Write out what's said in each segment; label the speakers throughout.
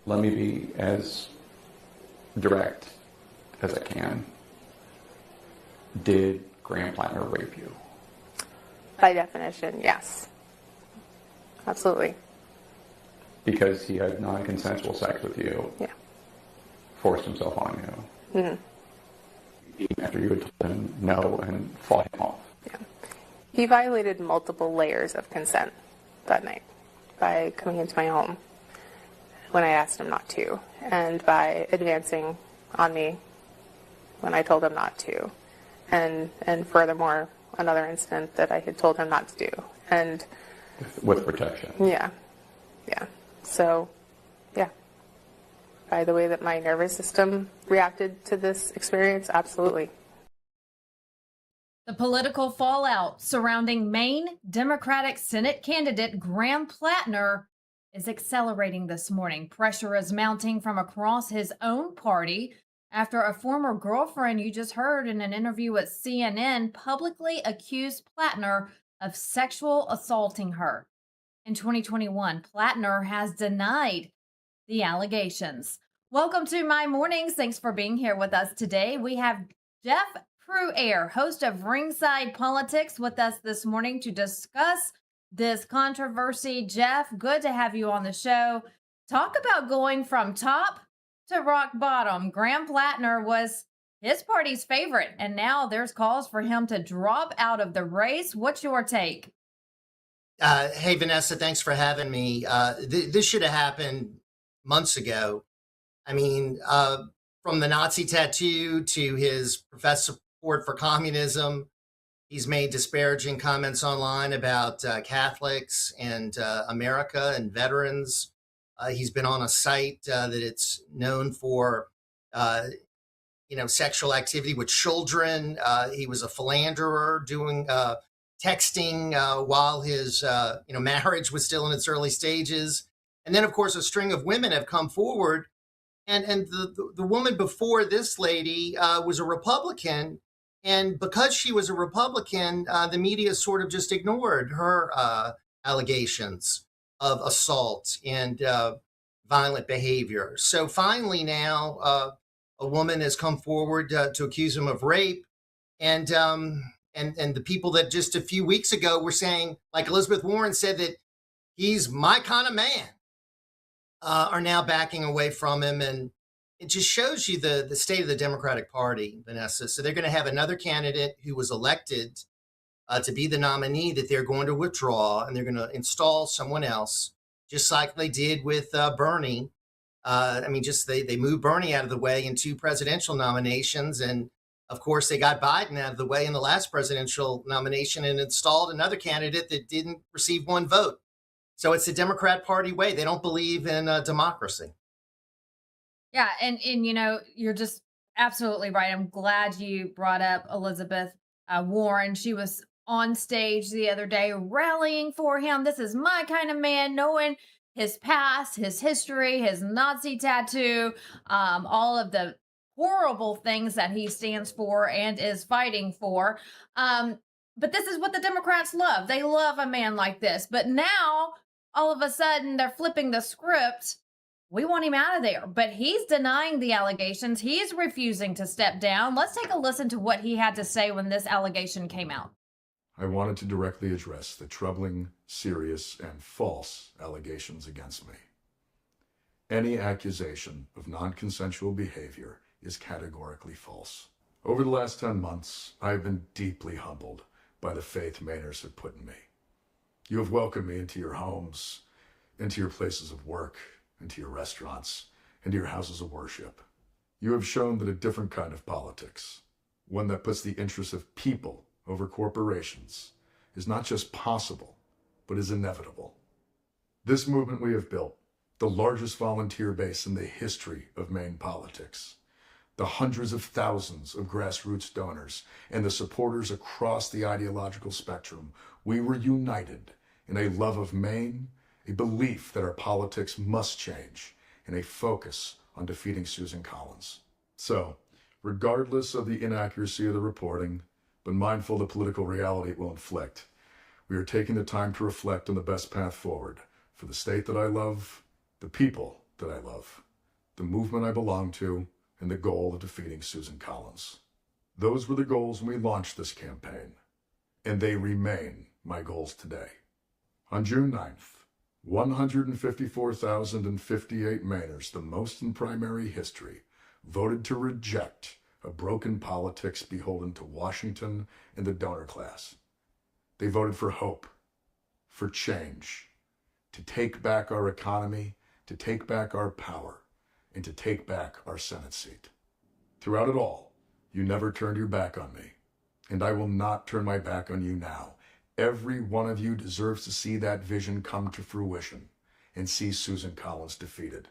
Speaker 1: Let me be as direct as I can. Did Graham Platner rape you?
Speaker 2: By definition, yes. Absolutely.
Speaker 1: Because he had non-consensual sex with you?
Speaker 2: Yeah.
Speaker 1: Forced himself on you? Mm-hmm. Even after you had told him no and fought him off?
Speaker 2: Yeah. He violated multiple layers of consent that night by coming into my home when I asked him not to, and by advancing on me when I told him not to, and furthermore, another incident that I had told him not to do. And
Speaker 1: with protection.
Speaker 2: Yeah. So, yeah. By the way that my nervous system reacted to this experience, absolutely.
Speaker 3: The political fallout surrounding Maine Democratic Senate candidate Graham Platner is accelerating this morning. Pressure is mounting from across his own party after a former girlfriend, you just heard in an interview with CNN, publicly accused Platner of sexual assaulting her. In 2021, Platner has denied the allegations. Welcome to My Mornings. Thanks for being here with us today. We have Jeff Pruair, host of Ringside Politics, with us this morning to discuss this controversy. Jeff, good to have you on the show. Talk about going from top to rock bottom. Graham Platner was his party's favorite, and now there's calls for him to drop out of the race. What's your take?
Speaker 4: Hey, Vanessa, thanks for having me. This should have happened months ago. I mean, from the Nazi tattoo to his professed support for communism, he's made disparaging comments online about Catholics and America and veterans. He's been on a site that it's known for, sexual activity with children. He was a philanderer doing texting while his marriage was still in its early stages. And then, of course, a string of women have come forward. And the woman before this lady was a Republican. And because she was a Republican, the media sort of just ignored her allegations of assault and violent behavior. So finally now, a woman has come forward to accuse him of rape. And the people that just a few weeks ago were saying, like Elizabeth Warren said, that he's my kind of man, are now backing away from him. And it just shows you the state of the Democratic Party, Vanessa. So they're going to have another candidate who was elected to be the nominee that they're going to withdraw, and they're going to install someone else, just like they did with Bernie. They moved Bernie out of the way in 2 presidential nominations. And of course, they got Biden out of the way in the last presidential nomination and installed another candidate that didn't receive 1 vote. So it's the Democrat Party way. They don't believe in democracy.
Speaker 3: Yeah, and you're just absolutely right. I'm glad you brought up Elizabeth Warren. She was on stage the other day rallying for him. This is my kind of man, knowing his past, his history, his Nazi tattoo, all of the horrible things that he stands for and is fighting for. But this is what the Democrats love. They love a man like this. But now, all of a sudden, they're flipping the script. We want him out of there. But he's denying the allegations. He's refusing to step down. Let's take a listen to what he had to say when this allegation came out.
Speaker 5: I wanted to directly address the troubling, serious, and false allegations against me. Any accusation of non-consensual behavior is categorically false. Over the last 10 months, I have been deeply humbled by the faith Mainers have put in me. You have welcomed me into your homes, into your places of work, into your restaurants, into your houses of worship. You have shown that a different kind of politics, one that puts the interests of people over corporations, is not just possible, but is inevitable. This movement we have built, the largest volunteer base in the history of Maine politics, the hundreds of thousands of grassroots donors, and the supporters across the ideological spectrum, we were united in a love of Maine, a belief that our politics must change, and a focus on defeating Susan Collins. So, regardless of the inaccuracy of the reporting, but mindful of the political reality it will inflict, we are taking the time to reflect on the best path forward for the state that I love, the people that I love, the movement I belong to, and the goal of defeating Susan Collins. Those were the goals when we launched this campaign, and they remain my goals today. On June 9th, 154,058 Mainers, the most in primary history, voted to reject a broken politics beholden to Washington and the donor class. They voted for hope, for change, to take back our economy, to take back our power, and to take back our Senate seat. Throughout it all, you never turned your back on me, and I will not turn my back on you now. Every one of you deserves to see that vision come to fruition and see Susan Collins defeated,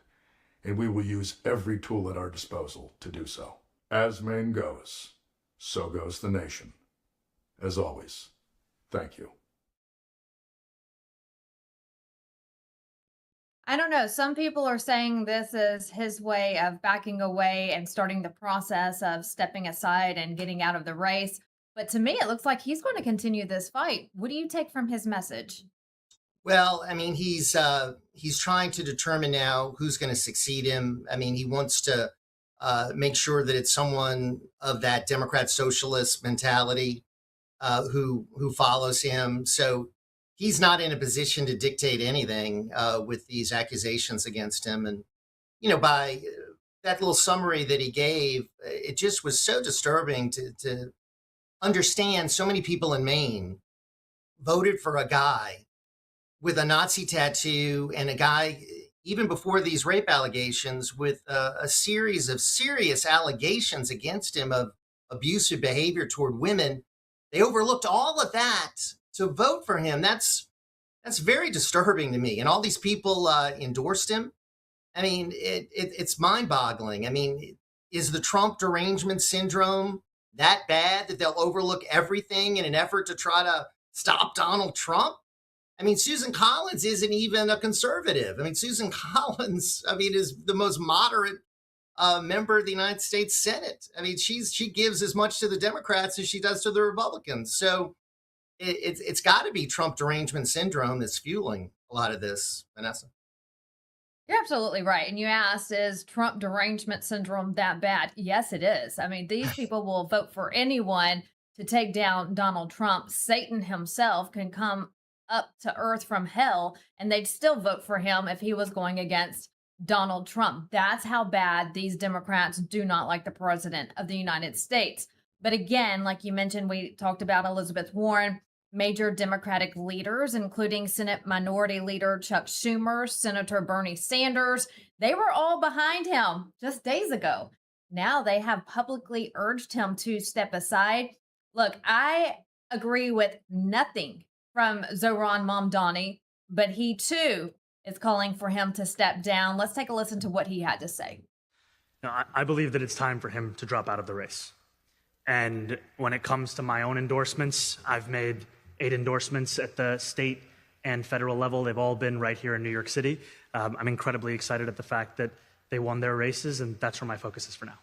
Speaker 5: and we will use every tool at our disposal to do so. As Maine goes, so goes the nation. As always, thank you.
Speaker 3: I don't know. Some people are saying this is his way of backing away and starting the process of stepping aside and getting out of the race. But to me, it looks like he's going to continue this fight. What do you take from his message?
Speaker 4: Well, I mean, he's trying to determine now who's going to succeed him. I mean, he wants to make sure that it's someone of that Democrat socialist mentality who follows him. So he's not in a position to dictate anything with these accusations against him. And, by that little summary that he gave, it just was so disturbing to understand so many people in Maine voted for a guy with a Nazi tattoo and a guy, even before these rape allegations, with a series of serious allegations against him of abusive behavior toward women. They overlooked all of that to vote for him. That's very disturbing to me. And all these people endorsed him. I mean, it's mind-boggling. I mean, is the Trump derangement syndrome that bad that they'll overlook everything in an effort to try to stop Donald Trump? I mean, Susan Collins isn't even a conservative. I mean, Susan Collins, is the most moderate member of the United States Senate. I mean, she gives as much to the Democrats as she does to the Republicans. So it's got to be Trump derangement syndrome that's fueling a lot of this, Vanessa.
Speaker 3: You're absolutely right. And you asked, is Trump derangement syndrome that bad? Yes, it is. I mean, these people will vote for anyone to take down Donald Trump. Satan himself can come up to earth from hell, and they'd still vote for him if he was going against Donald Trump. That's how bad these Democrats do not like the president of the United States. But again, like you mentioned, we talked about Elizabeth Warren. Major Democratic leaders, including Senate Minority Leader Chuck Schumer, Senator Bernie Sanders, they were all behind him just days ago. Now they have publicly urged him to step aside. Look, I agree with nothing from Zohran Mamdani, but he too is calling for him to step down. Let's take a listen to what he had to say.
Speaker 6: Now, I believe that it's time for him to drop out of the race. And when it comes to my own endorsements, I've made 8 endorsements at the state and federal level. They've all been right here in New York City. I'm incredibly excited at the fact that they won their races, and that's where my focus is for now.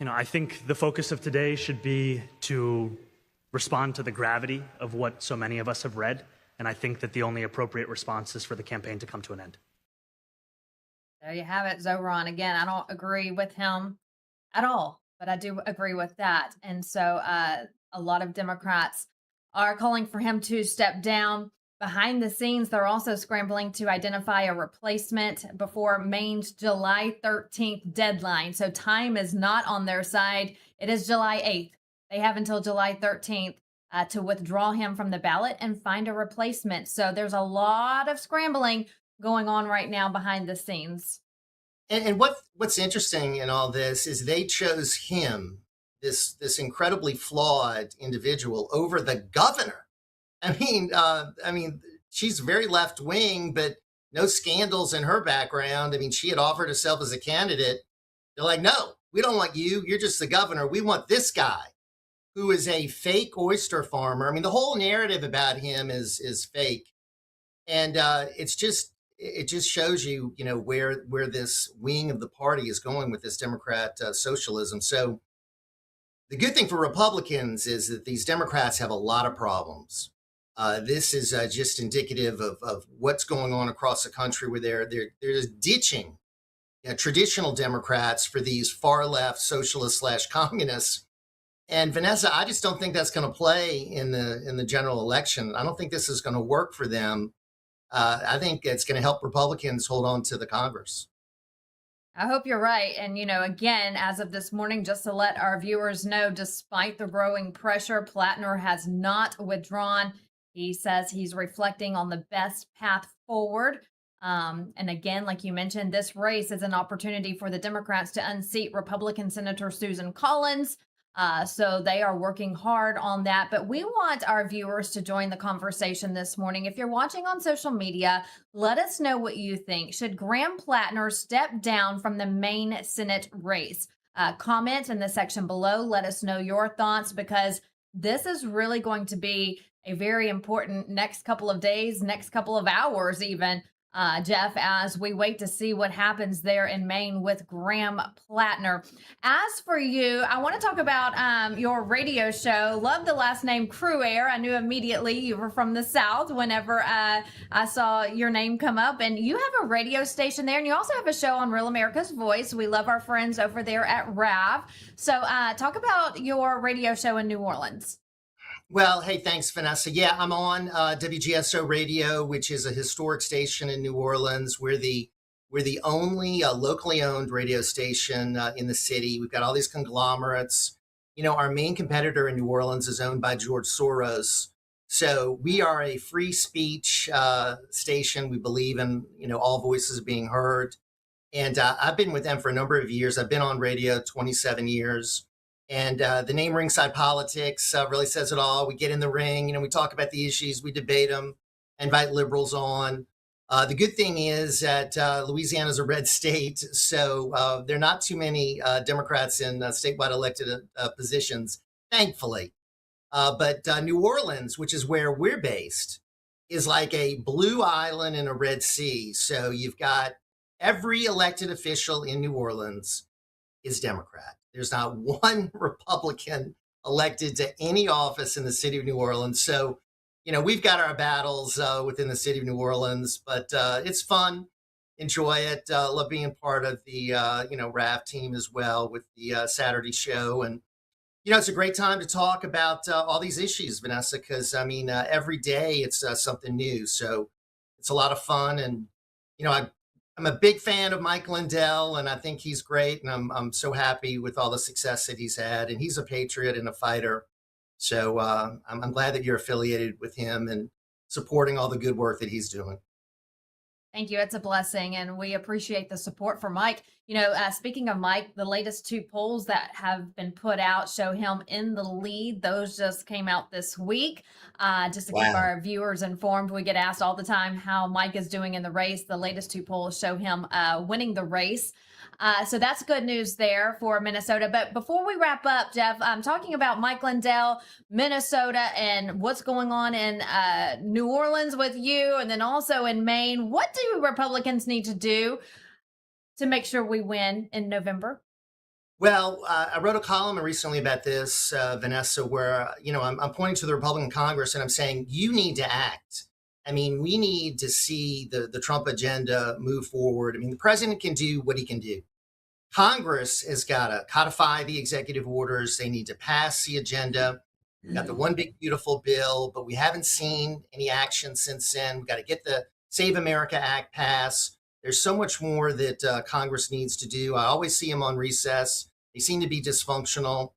Speaker 6: I think the focus of today should be to respond to the gravity of what so many of us have read, and I think that the only appropriate response is for the campaign to come to an end.
Speaker 3: There you have it, Zohran. Again, I don't agree with him at all, but I do agree with that. And so a lot of Democrats are calling for him to step down. Behind the scenes, they're also scrambling to identify a replacement before Maine's July 13th deadline. So time is not on their side. It is July 8th. They have until July 13th to withdraw him from the ballot and find a replacement. So there's a lot of scrambling going on right now behind the scenes.
Speaker 4: And what's interesting in all this is they chose him, this incredibly flawed individual, over the governor. I mean, she's very left wing, but no scandals in her background. I mean, she had offered herself as a candidate. They're like, no, we don't want you. You're just the governor. We want this guy who is a fake oyster farmer. I mean, the whole narrative about him is fake. And it just shows you, where this wing of the party is going with this Democrat socialism. So the good thing for Republicans is that these Democrats have a lot of problems. This is just indicative of what's going on across the country, where they're ditching traditional Democrats for these far left socialists / communists. And Vanessa, I just don't think that's going to play in the general election. I don't think this is going to work for them. I think it's going to help Republicans hold on to the Congress.
Speaker 3: I hope you're right. And, again, as of this morning, just to let our viewers know, despite the growing pressure, Platner has not withdrawn. He says he's reflecting on the best path forward. And again, like you mentioned, this race is an opportunity for the Democrats to unseat Republican Senator Susan Collins. So they are working hard on that. But we want our viewers to join the conversation this morning. If you're watching on social media, let us know what you think. Should Graham Platner step down from the Maine Senate race? Comment in the section below. Let us know your thoughts, because this is really going to be a very important next couple of days, next couple of hours even, Jeff, as we wait to see what happens there in Maine with Graham Platner. As for you, I want to talk about your radio show. Love the last name Cruair. I knew immediately you were from the South whenever I saw your name come up. And you have a radio station there, and you also have a show on Real America's Voice. We love our friends over there at RAV. So talk about your radio show in New Orleans.
Speaker 4: Well, hey, thanks, Vanessa. Yeah, I'm on WGSO Radio, which is a historic station in New Orleans. We're the only locally owned radio station in the city. We've got all these conglomerates. Our main competitor in New Orleans is owned by George Soros. So we are a free speech station. We believe in, all voices being heard. And I've been with them for a number of years. I've been on radio 27 years. And the name Ringside Politics really says it all. We get in the ring, we talk about the issues, we debate them, invite liberals on. The good thing is that Louisiana is a red state, so there are not too many Democrats in statewide elected positions, thankfully. But New Orleans, which is where we're based, is like a blue island in a Red Sea. So you've got every elected official in New Orleans is Democrat. There's not one Republican elected to any office in the city of New Orleans. So, we've got our battles within the city of New Orleans, but it's fun. Enjoy it. Love being part of the, RAV team as well with the Saturday show. And, it's a great time to talk about all these issues, Vanessa, because, every day it's something new. So it's a lot of fun. And, I'm a big fan of Mike Lindell, and I think he's great. And I'm so happy with all the success that he's had. And he's a patriot and a fighter. So I'm glad that you're affiliated with him and supporting all the good work that he's doing.
Speaker 3: Thank you. It's a blessing, and we appreciate the support for Mike. Speaking of Mike, the latest 2 polls that have been put out show him in the lead. Those just came out this week. Just to keep our viewers informed, we get asked all the time how Mike is doing in the race. The latest 2 polls show him winning the race. So that's good news there for Minnesota. But before we wrap up, Jeff, I'm talking about Mike Lindell, Minnesota, and what's going on in New Orleans with you, and then also in Maine. What do Republicans need to do to make sure we win in November?
Speaker 4: Well, I wrote a column recently about this, Vanessa, where, I'm pointing to the Republican Congress and I'm saying, you need to act. We need to see the Trump agenda move forward. The president can do what he can do. Congress has got to codify the executive orders. They need to pass the agenda. We've got the one big, beautiful bill, but we haven't seen any action since then. We've got to get the Save America Act passed. There's so much more that Congress needs to do. I always see them on recess. They seem to be dysfunctional.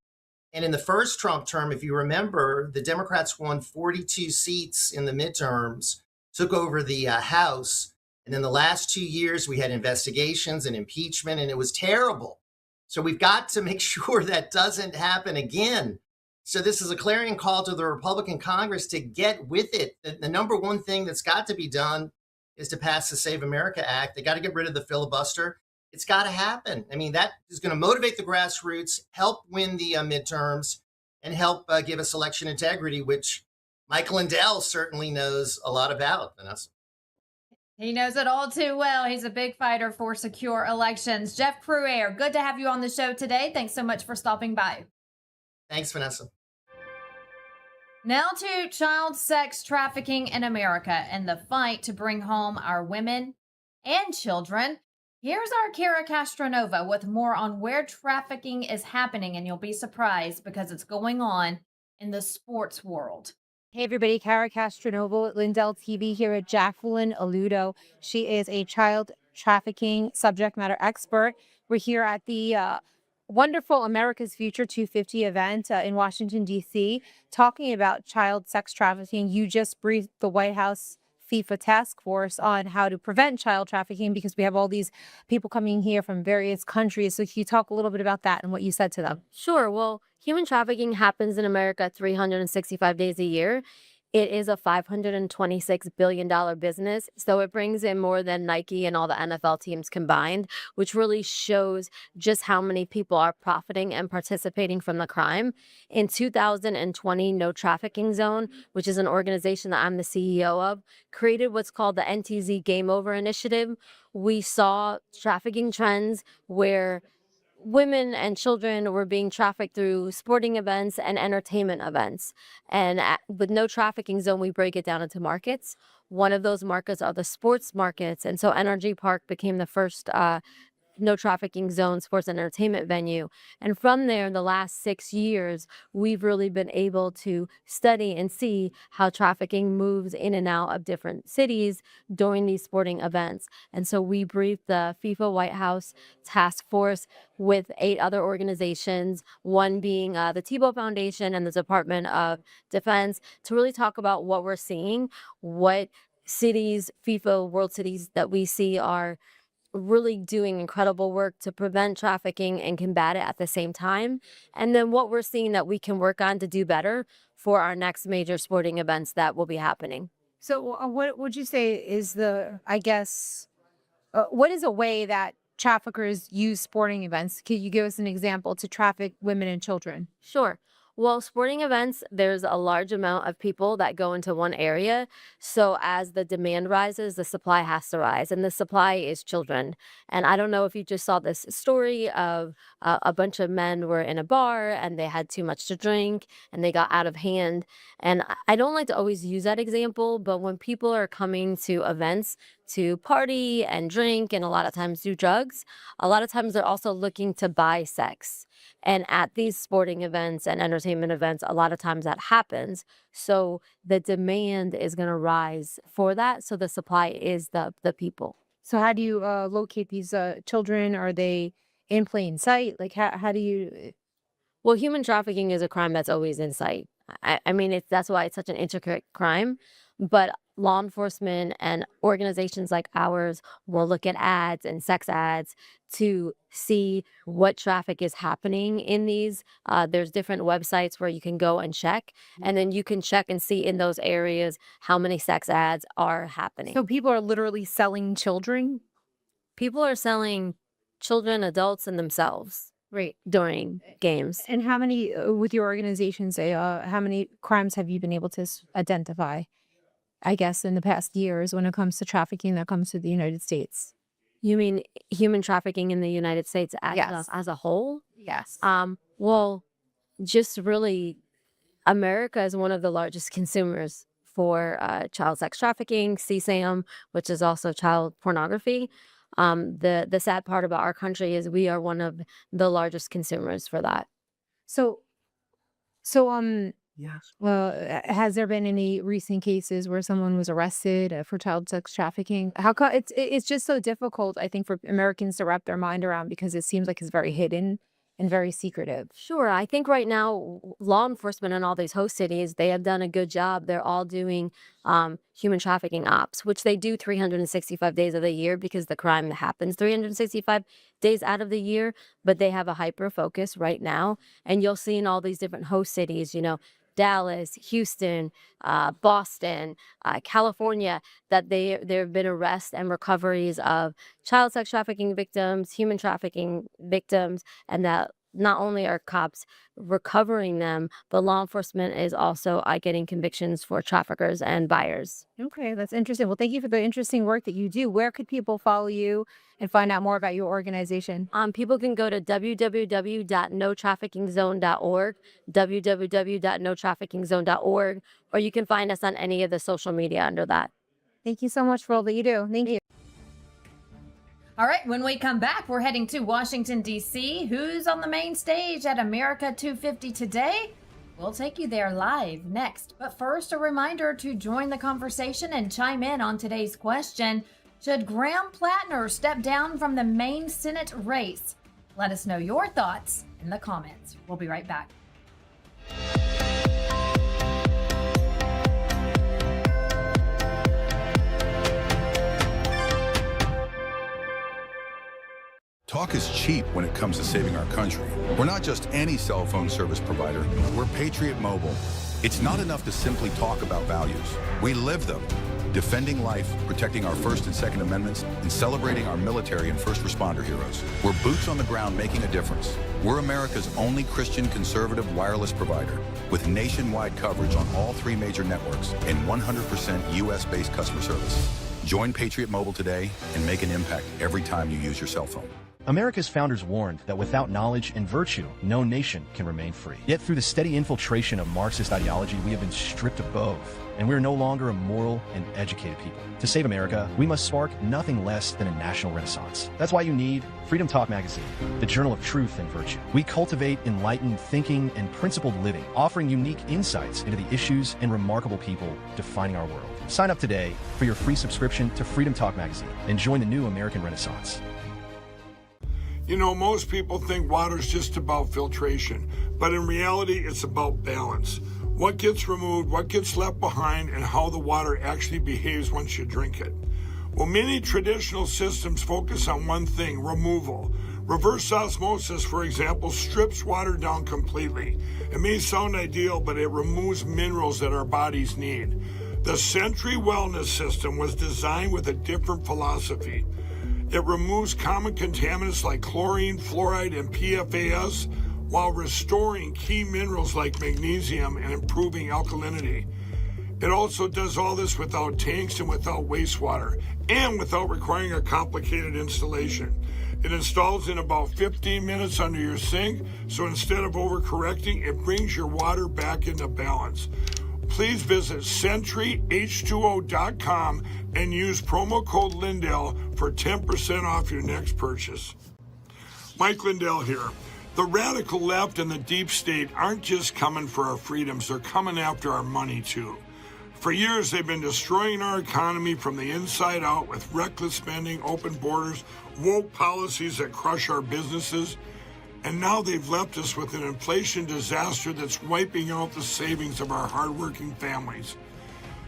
Speaker 4: And in the first Trump term, if you remember, the Democrats won 42 seats in the midterms, took over the House. And then the last 2 years, we had investigations and impeachment, and it was terrible. So we've got to make sure that doesn't happen again. So this is a clarion call to the Republican Congress to get with it. The number one thing that's got to be done is to pass the Save America Act. They got to get rid of the filibuster. It's got to happen. That is going to motivate the grassroots, help win the midterms, and help give us election integrity, which Mike Lindell certainly knows a lot about, Vanessa.
Speaker 3: He knows it all too well. He's a big fighter for secure elections. Jeff Cruair, good to have you on the show today. Thanks so much for stopping by.
Speaker 4: Thanks, Vanessa.
Speaker 3: Now to child sex trafficking in America and the fight to bring home our women and children. Here's our Kara Castronova with more on where trafficking is happening, and you'll be surprised because it's going on in the sports world.
Speaker 7: Hey everybody, Kara Castronova, Lindell TV here with Jacqueline Aludo. She is a child trafficking subject matter expert. We're here at the wonderful America's Future 250 event in Washington, D.C., talking about child sex trafficking. You just briefed the White House FIFA task force on how to prevent child trafficking because we have all these people coming here from various countries. So can you talk a little bit about that and what you said to them?
Speaker 8: Sure. Well, human trafficking happens in America 365 days a year. It is a $526 billion business. So it brings in more than Nike and all the NFL teams combined, which really shows just how many people are profiting and participating from the crime. In 2020, No Trafficking Zone, which is an organization that I'm the CEO of, created what's called the NTZ Game Over Initiative. We saw trafficking trends where women and children were being trafficked through sporting events and entertainment events. And with No Trafficking Zone, we break it down into markets. One of those markets are the sports markets. And so Energy Park became the first no trafficking zone sports and entertainment venue. And from there, in the last 6 years, we've really been able to study and see how trafficking moves in and out of different cities during these sporting events. And so we briefed the FIFA White House task force with 8 other organizations, one being the Tebow Foundation and the Department of Defense, to really talk about what we're seeing, what cities, FIFA World Cities that we see are really doing incredible work to prevent trafficking and combat it at the same time. And then what we're seeing that we can work on to do better for our next major sporting events that will be happening.
Speaker 7: So what would you say is what is a way that traffickers use sporting events? Could you give us an example to traffic women and children?
Speaker 8: Sure. Well, sporting events, there's a large amount of people that go into one area. So as the demand rises, the supply has to rise, and the supply is children. And I don't know if you just saw this story of a bunch of men were in a bar and they had too much to drink and they got out of hand. And I don't like to always use that example, but when people are coming to events to party and drink and a lot of times do drugs, a lot of times they're also looking to buy sex. And at these sporting events and entertainment events, a lot of times that happens. So the demand is going to rise for that. So the supply is the people.
Speaker 7: So how do you locate these children? Are they in plain sight? Like how do you?
Speaker 8: Well, human trafficking is a crime that's always in sight. I mean, that's why it's such an intricate crime. But law enforcement and organizations like ours will look at ads and sex ads to see what traffic is happening in these. There's different websites where you can go and check, and then you can check and see in those areas how many sex ads are happening.
Speaker 7: So people are literally selling children?
Speaker 8: People are selling children, adults, and themselves.
Speaker 7: Right.
Speaker 8: During games.
Speaker 7: And how many, with your organization, say, how many crimes have you been able to identify, I guess, in the past years when it comes to trafficking that comes to the United States?
Speaker 8: You mean human trafficking in the United States as a whole?
Speaker 7: Yes.
Speaker 8: Well, just really, America is one of the largest consumers for child sex trafficking, CSAM, which is also child pornography. The sad part about our country is we are one of the largest consumers for that.
Speaker 7: So yes. Well, has there been any recent cases where someone was arrested for child sex trafficking? How come it's just so difficult, I think, for Americans to wrap their mind around because it seems like it's very hidden and very secretive.
Speaker 8: Sure. I think right now, law enforcement in all these host cities, they have done a good job. They're all doing human trafficking ops, which they do 365 days of the year because the crime happens 365 days out of the year. But they have a hyper focus right now. And you'll see in all these different host cities, Dallas, Houston, Boston, California, that there have been arrests and recoveries of child sex trafficking victims, human trafficking victims, and that not only are cops recovering them, but law enforcement is also getting convictions for traffickers and buyers.
Speaker 7: Okay, that's interesting. Well, thank you for the interesting work that you do. Where could people follow you and find out more about your organization?
Speaker 8: People can go to www.notraffickingzone.org, www.notraffickingzone.org, or you can find us on any of the social media under that.
Speaker 7: Thank you so much for all that you do. Thank you.
Speaker 3: All right, when we come back, we're heading to Washington, D.C. Who's on the main stage at America 250 today? We'll take you there live next. But first, a reminder to join the conversation and chime in on today's question. Should Graham Platner step down from the Maine Senate race? Let us know your thoughts in the comments. We'll be right back.
Speaker 9: Talk is cheap when it comes to saving our country. We're not just any cell phone service provider. We're Patriot Mobile. It's not enough to simply talk about values. We live them. Defending life, protecting our First and Second Amendments, and celebrating our military and first responder heroes. We're boots on the ground making a difference. We're America's only Christian conservative wireless provider with nationwide coverage on all 3 major networks and 100% U.S.-based customer service. Join Patriot Mobile today and make an impact every time you use your cell phone.
Speaker 10: America's founders warned that without knowledge and virtue, no nation can remain free. Yet through the steady infiltration of Marxist ideology, we have been stripped of both, and we are no longer a moral and educated people. To save America, we must spark nothing less than a national renaissance. That's why you need Freedom Talk Magazine, the journal of truth and virtue. We cultivate enlightened thinking and principled living, offering unique insights into the issues and remarkable people defining our world. Sign up today for your free subscription to Freedom Talk Magazine and join the new American Renaissance.
Speaker 11: You know, most people think water's just about filtration, but in reality, it's about balance. What gets removed, what gets left behind, and how the water actually behaves once you drink it. Well, many traditional systems focus on one thing, removal. Reverse osmosis, for example, strips water down completely. It may sound ideal, but it removes minerals that our bodies need. The Century Wellness System was designed with a different philosophy. It removes common contaminants like chlorine, fluoride, and PFAS while restoring key minerals like magnesium and improving alkalinity. It also does all this without tanks and without wastewater and without requiring a complicated installation. It installs in about 15 minutes under your sink, so instead of overcorrecting, it brings your water back into balance. Please visit CenturyH2O.com and use promo code Lindell for 10% off your next purchase. Mike Lindell here. The radical left and the deep state aren't just coming for our freedoms, they're coming after our money too. For years, they've been destroying our economy from the inside out with reckless spending, open borders, woke policies that crush our businesses. And now they've left us with an inflation disaster that's wiping out the savings of our hardworking families.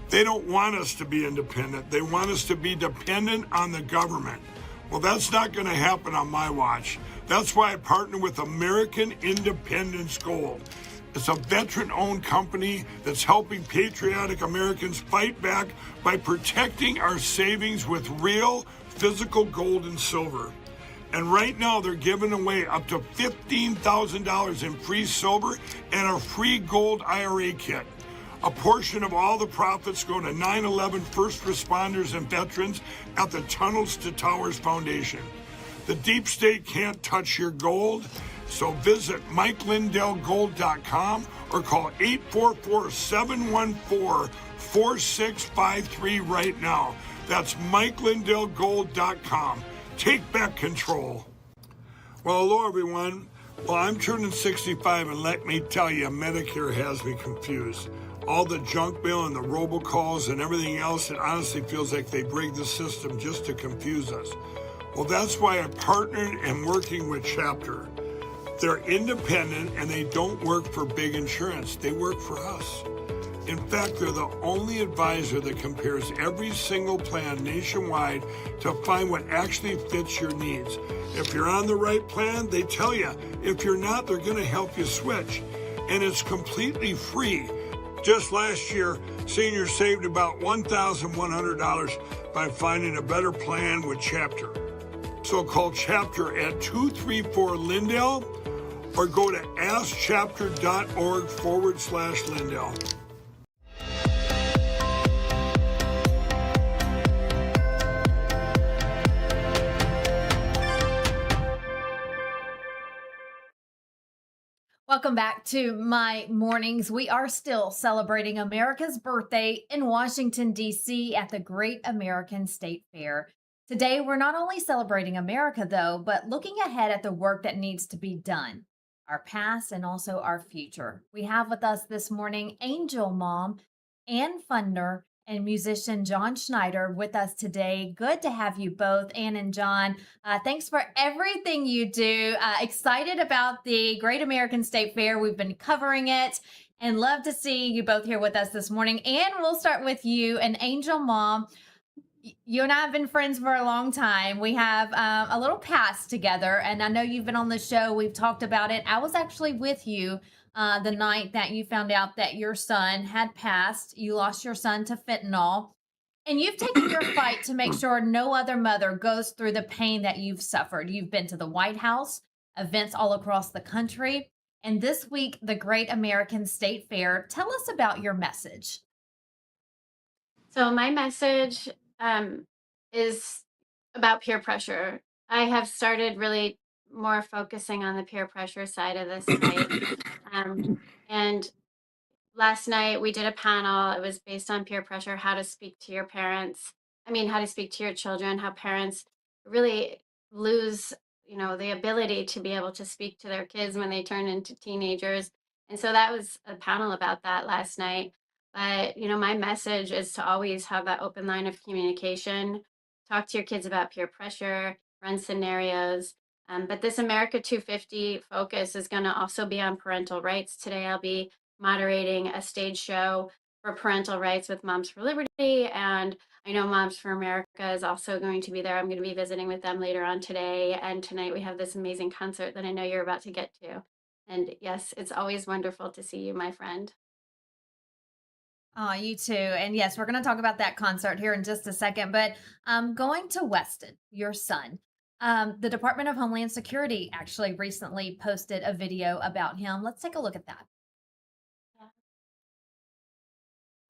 Speaker 11: They don't want us to be independent. They want us to be dependent on the government. Well, that's not going to happen on my watch. That's why I partner with American Independence Gold. It's a veteran-owned company that's helping patriotic Americans fight back by protecting our savings with real physical gold and silver. And right now, they're giving away up to $15,000 in free silver and a free gold IRA kit. A portion of all the profits go to 9/11 first responders and veterans at the Tunnels to Towers Foundation. The deep state can't touch your gold, so visit MikeLindellGold.com or call 844-714-4653 right now. That's MikeLindellGold.com. Take back control. Well, hello, everyone. Well, I'm turning 65, and let me tell you, Medicare has me confused. All the junk mail and the robocalls and everything else, it honestly feels like they rigged the system just to confuse us. Well, that's why I partnered and working with Chapter. They're independent, and they don't work for big insurance. They work for us. In fact, they're the only advisor that compares every single plan nationwide to find what actually fits your needs. If you're on the right plan, they tell you. If you're not, they're going to help you switch. And it's completely free. Just last year, seniors saved about $1,100 by finding a better plan with Chapter. So call Chapter at 234-LINDELL or go to askchapter.org/Lindell.
Speaker 3: Welcome back to My Mornings. We are still celebrating America's birthday in Washington, D.C. at the Great American State Fair. Today, we're not only celebrating America, though, but looking ahead at the work that needs to be done, our past and also our future. We have with us this morning Angel Mom Ann Fundner and musician John Schneider with us today. Good to have you both, Ann and John. Thanks for everything you do. Excited about the Great American State Fair. We've been covering it and love to see you both here with us this morning. Ann, we'll start with you, an Angel Mom. You and I have been friends for a long time. We have a little past together, and I know you've been on the show. We've talked about it. I was actually with you the night that you found out that your son had passed. You lost your son to fentanyl, and you've taken your fight to make sure no other mother goes through the pain that you've suffered. You've been to the White House, events all across the country, and this week, the Great American State Fair. Tell us about your message.
Speaker 12: So my message is about peer pressure. I have started really more focusing on the peer pressure side of this fight. And last night we did a panel. It was based on peer pressure, how to speak to your parents. How to speak to your children, how parents really lose, the ability to be able to speak to their kids when they turn into teenagers. And so that was a panel about that last night. But, my message is to always have that open line of communication, talk to your kids about peer pressure, run scenarios. But this America 250 focus is going to also be on parental rights. Today, I'll be moderating a stage show for parental rights with Moms for Liberty. And I know Moms for America is also going to be there. I'm going to be visiting with them later on today. And tonight we have this amazing concert that I know you're about to get to. And yes, it's always wonderful to see you, my friend.
Speaker 3: Oh, you too. And yes, we're going to talk about that concert here in just a second. But going to Weston, your son, the Department of Homeland Security actually recently posted a video about him. Let's take a look at that.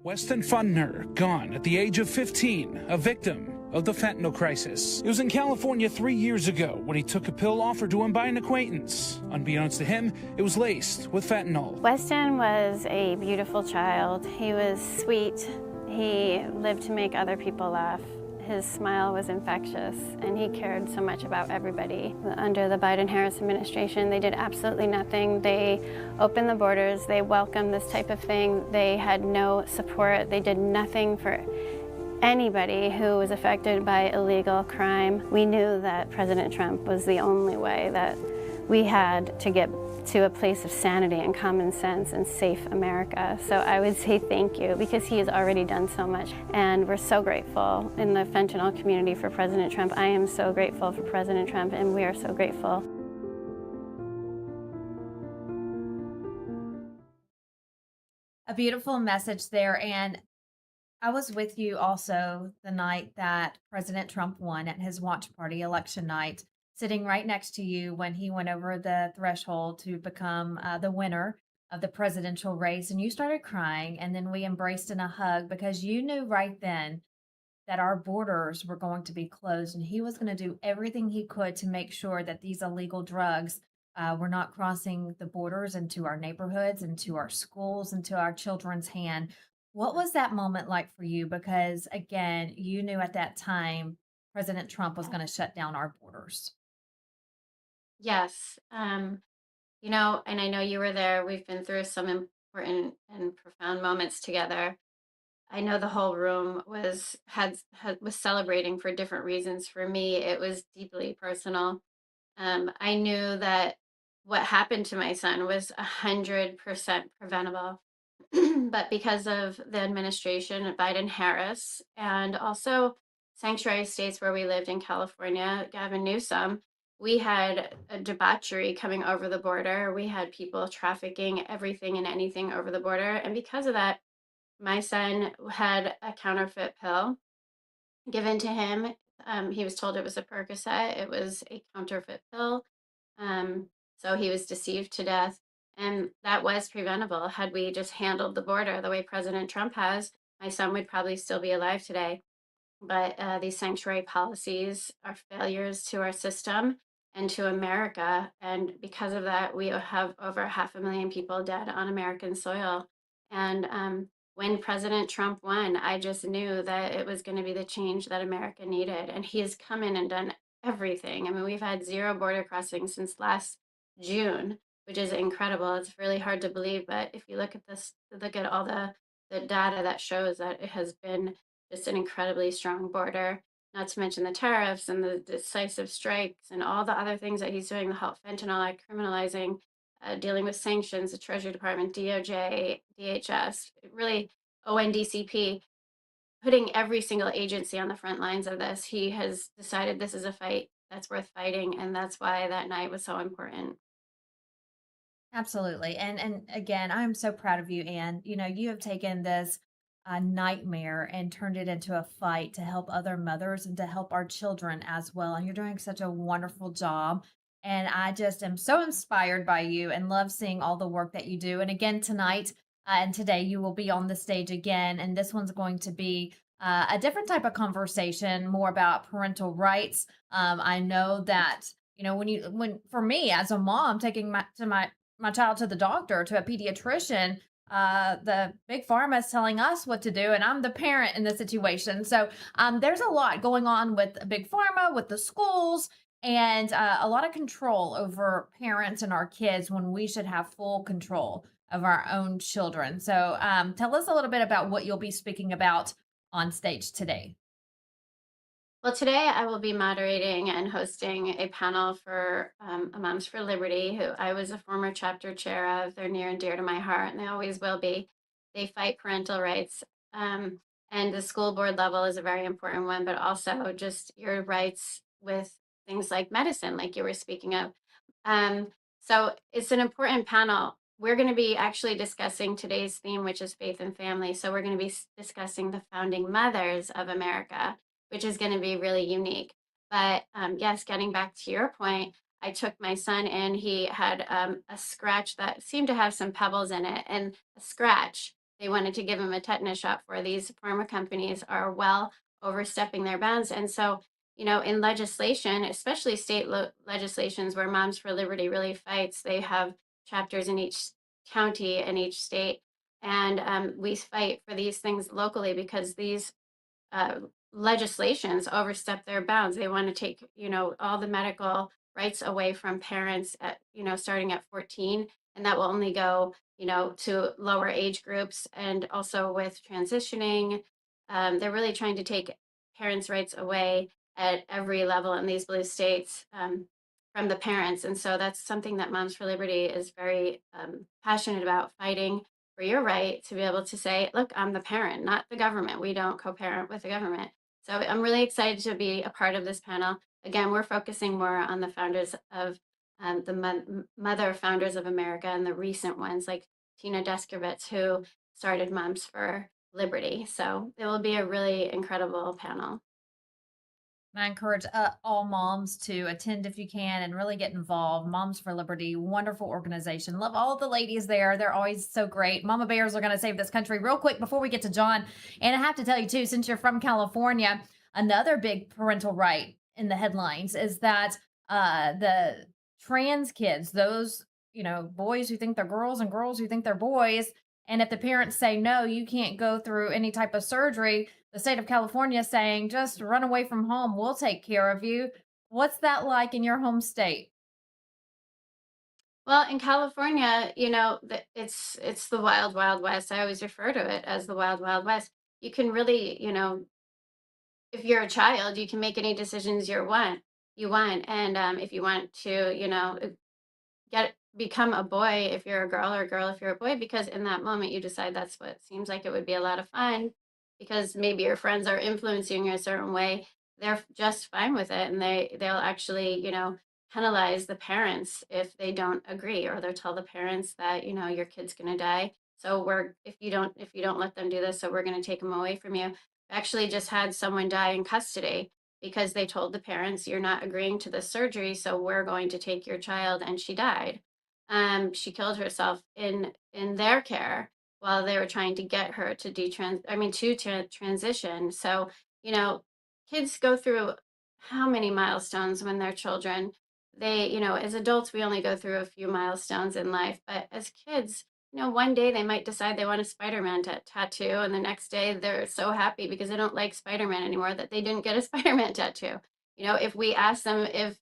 Speaker 13: Weston Fundner, gone at the age of 15, a victim of the fentanyl crisis. It was in California 3 years ago when he took a pill offered to him by an acquaintance. Unbeknownst to him, it was laced with fentanyl.
Speaker 14: Weston was a beautiful child. He was sweet. He lived to make other people laugh. His smile was infectious, and he cared so much about everybody. Under the Biden-Harris administration, they did absolutely nothing. They opened the borders. They welcomed this type of thing. They had no support. They did nothing for anybody who was affected by illegal crime. We knew that President Trump was the only way that we had to get to a place of sanity and common sense and safe America. So I would say thank you, because he has already done so much. And we're so grateful in the fentanyl community for President Trump. I am so grateful for President Trump, and we are so grateful.
Speaker 3: A beautiful message there. And I was with you also the night that President Trump won at his watch party election night, sitting right next to you when he went over the threshold to become the winner of the presidential race. And you started crying, and then we embraced in a hug, because you knew right then that our borders were going to be closed, and he was going to do everything he could to make sure that these illegal drugs were not crossing the borders into our neighborhoods, into our schools, into our children's hand. What was that moment like for you? Because again, you knew at that time President Trump was going to shut down our borders.
Speaker 12: Yes. And I know you were there. We've been through some important and profound moments together. I know the whole room was celebrating for different reasons. For me, it was deeply personal. I knew that what happened to my son was 100% preventable. But because of the administration, Biden-Harris, and also sanctuary states where we lived in California, Gavin Newsom, we had a debauchery coming over the border. We had people trafficking everything and anything over the border. And because of that, my son had a counterfeit pill given to him. He was told it was a Percocet. It was a counterfeit pill. So he was deceived to death. And that was preventable. Had we just handled the border the way President Trump has, my son would probably still be alive today. But these sanctuary policies are failures to our system and to America. And because of that, we have over 500,000 people dead on American soil. And when President Trump won, I just knew that it was going to be the change that America needed. And he has come in and done everything. I mean, we've had 0 border crossings since last June, which is incredible. It's really hard to believe. But if you look at this, look at all the data that shows that it has been just an incredibly strong border, not to mention the tariffs and the decisive strikes and all the other things that he's doing, the Halt Fentanyl Act, criminalizing, dealing with sanctions, the Treasury Department, DOJ, DHS, really ONDCP, putting every single agency on the front lines of this. He has decided this is a fight that's worth fighting, and that's why that night was so important.
Speaker 3: Absolutely. And again, I'm so proud of you, Anne. You know, you have taken this nightmare and turned it into a fight to help other mothers and to help our children as well. And you're doing such a wonderful job. And I just am so inspired by you and love seeing all the work that you do. And again, tonight and today, you will be on the stage again. And this one's going to be a different type of conversation, more about parental rights. I know that, you know, when for me as a mom, taking my child to the doctor, to a pediatrician, the big pharma is telling us what to do, and I'm the parent in the situation. So there's a lot going on with big pharma, with the schools, and a lot of control over parents and our kids when we should have full control of our own children. So tell us a little bit about what you'll be speaking about on stage today.
Speaker 12: Well, today I will be moderating and hosting a panel for Moms for Liberty, who I was a former chapter chair of. They're near and dear to my heart, and they always will be. They fight parental rights. And the school board level is a very important one, but also just your rights with things like medicine, like you were speaking of. So it's an important panel. We're going to be actually discussing today's theme, which is faith and family. So we're going to be discussing the founding mothers of America, which is going to be really unique. But yes, getting back to your point, I took my son in. He had a scratch that seemed to have some pebbles in it, and a scratch they wanted to give him a tetanus shot for. These pharma companies are well overstepping their bounds. And so, you know, in legislation, especially state legislations where Moms for Liberty really fights, they have chapters in each county and each state. And we fight for these things locally because these legislations overstep their bounds. They want to take, you know, all the medical rights away from parents at, you know, starting at 14, and that will only go, you know, to lower age groups. And also with transitioning, they're really trying to take parents' rights away at every level in these blue states from the parents. And so that's something that Moms for Liberty is very passionate about, fighting for your right to be able to say, look, I'm the parent, not the government. We don't co-parent with the government. So I'm really excited to be a part of this panel. Again, we're focusing more on the founders of the mother founders of America, and the recent ones like Tina Deskovitz, who started Moms for Liberty. So it will be a really incredible panel.
Speaker 3: And I encourage all moms to attend if you can and really get involved. Moms for Liberty, wonderful organization. Love all the ladies there. They're always so great. Mama Bears are going to save this country. Real quick before we get to John, and I have to tell you too, since you're from California, another big parental right in the headlines is that the trans kids, those, you know, boys who think they're girls and girls who think they're boys, and if the parents say, no, you can't go through any type of surgery, the state of California saying, just run away from home. We'll take care of you. What's that like in your home state?
Speaker 12: Well, in California, you know, it's the wild, wild west. I always refer to it as the wild, wild west. You can really, you know, if you're a child, you can make any decisions you want. And if you want to, you know, become a boy if you're a girl, or a girl if you're a boy, because in that moment you decide that's what seems like it would be a lot of fun, because maybe your friends are influencing you a certain way. They're just fine with it, and they'll actually, you know, penalize the parents if they don't agree, or they'll tell the parents that, you know, your kid's going to die, so if you don't let them do this, so we're going to take them away from you. I actually just had someone die in custody because they told the parents, you're not agreeing to the surgery, so we're going to take your child, and she died. She killed herself in their care while they were trying to get her to transition. So, you know, kids go through how many milestones when they're children. They, you know, as adults, we only go through a few milestones in life, but as kids, you know, one day they might decide they want a Spider-Man tattoo, and the next day they're so happy because they don't like Spider-Man anymore that they didn't get a Spider-Man tattoo. You know, if we ask them if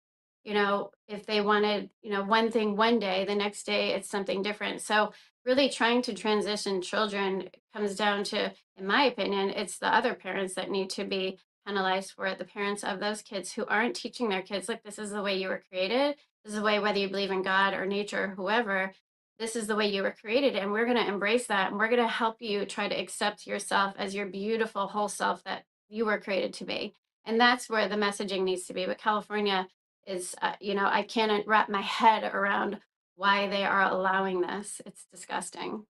Speaker 12: they wanted, one thing one day, the next day it's something different. So really trying to transition children comes down to, in my opinion, it's the other parents that need to be penalized for it, the parents of those kids who aren't teaching their kids, like, this is the way you were created. This is the way, whether you believe in God or nature or whoever, this is the way you were created, and we're going to embrace that, and we're going to help you try to accept yourself as your beautiful whole self that you were created to be. And that's where the messaging needs to be. But California is, I can't wrap my head around why they are allowing this. It's disgusting.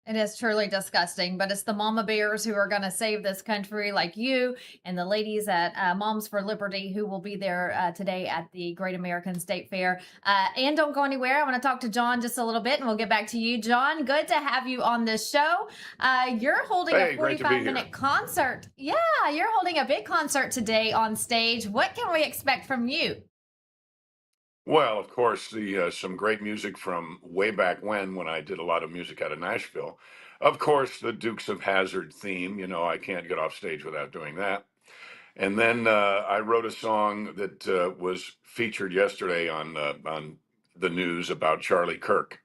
Speaker 3: It is truly disgusting, but it's the mama bears who are going to save this country, like you and the ladies at Moms for Liberty, who will be there today at the Great American State Fair. And don't go anywhere. I want to talk to John just a little bit, and we'll get back to you. John, good to have you on this show. You're holding a 45-minute concert. Yeah, you're holding a big concert today on stage. What can we expect from you?
Speaker 15: Well, of course, some great music from way back when I did a lot of music out of Nashville. Of course, the Dukes of Hazzard theme. You know, I can't get off stage without doing that. And then I wrote a song that was featured yesterday on the news about Charlie Kirk.